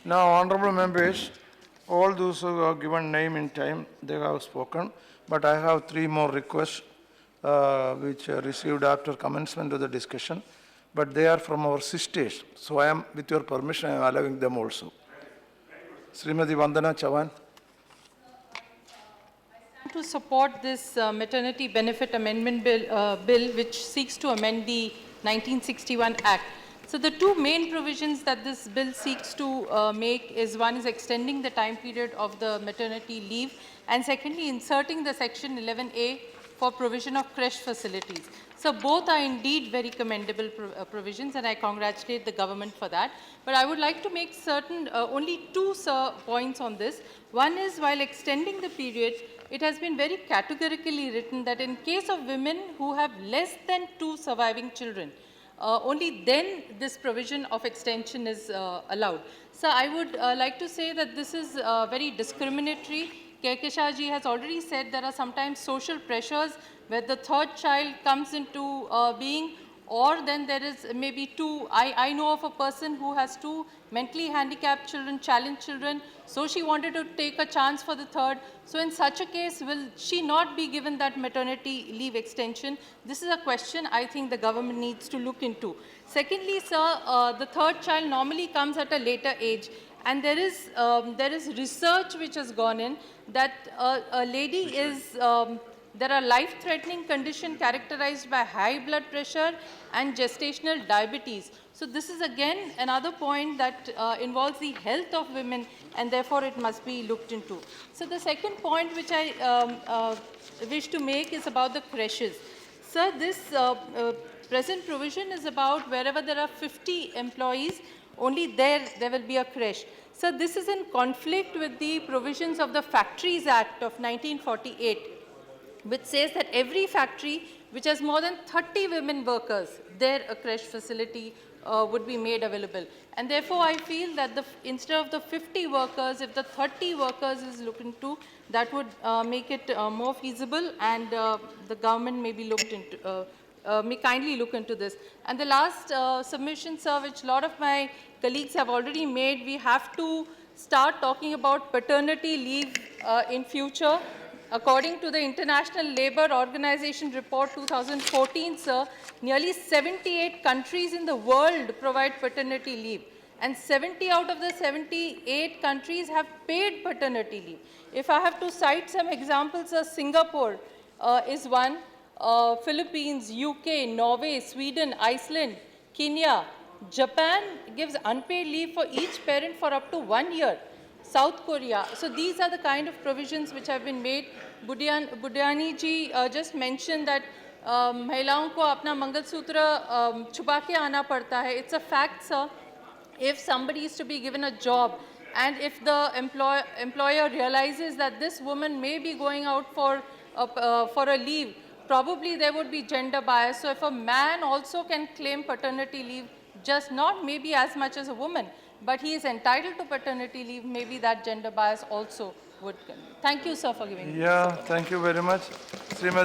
Now, honorable members, all those who have given name in time, they have spoken, but I have three more requests which are received after commencement of the discussion, but they are from our sisters. So I am, with your permission, I am allowing them also. Srimati Vandana, Chavan. To support this maternity benefit amendment bill, which seeks to amend the 1961 Act. So the two main provisions that this bill seeks to make is, one is extending the time period of the maternity leave, and secondly inserting the section 11A for provision of creche facilities. So both are indeed very commendable provisions, and I congratulate the government for that. But I would like to make certain only two points on this. One is, while extending the period, it has been very categorically written that in case of women who have less than 2 surviving children, only then this provision of extension is allowed. So I would like to say that this is very discriminatory. Kehkesha ji has already said there are sometimes social pressures where the third child comes into being, or then there is maybe two. I know of a person who has 2 mentally handicapped children, challenged children, so she wanted to take a chance for the third. So in such a case, will she not be given that maternity leave extension? This is a question I think the government needs to look into. Secondly, sir, the third child normally comes at a later age, and there is research which has gone in that a lady is there are life-threatening conditions characterized by high blood pressure and gestational diabetes. So this is again another point that involves the health of women, and therefore it must be looked into. So the second point which I wish to make is about the creches. Sir, this present provision is about wherever there are 50 employees, only there will be a creche. So this is in conflict with the provisions of the Factories Act of 1948, which says that every factory which has more than 30 women workers, there a creche facility would be made available. And therefore, I feel that instead of the 50 workers, if the 30 workers is looked into, that would make it more feasible, and the government may be looked into. May kindly look into this. And the last submission, sir, which a lot of my colleagues have already made, we have to start talking about paternity leave in future. According to the International Labour Organization report 2014, sir, nearly 78 countries in the world provide paternity leave, and 70 out of the 78 countries have paid paternity leave. If I have to cite some examples, Singapore is one, Philippines, UK, Norway, Sweden, Iceland, Kenya. Japan gives unpaid leave for each parent for up to 1 year. South Korea. So these are the kind of provisions which have been made. Budyani ji just mentioned that महिलाओं को अपना मंगलसूत्र छुपा के आना पड़ता है. It's a fact, sir. If somebody is to be given a job, and if the employer realizes that this woman may be going out for a leave, probably there would be gender bias. So if a man also can claim paternity leave, just not maybe as much as a woman, but he is entitled to paternity leave, maybe that gender bias also would. Thank you, sir, for giving me. Yeah, thank you very much. Srimati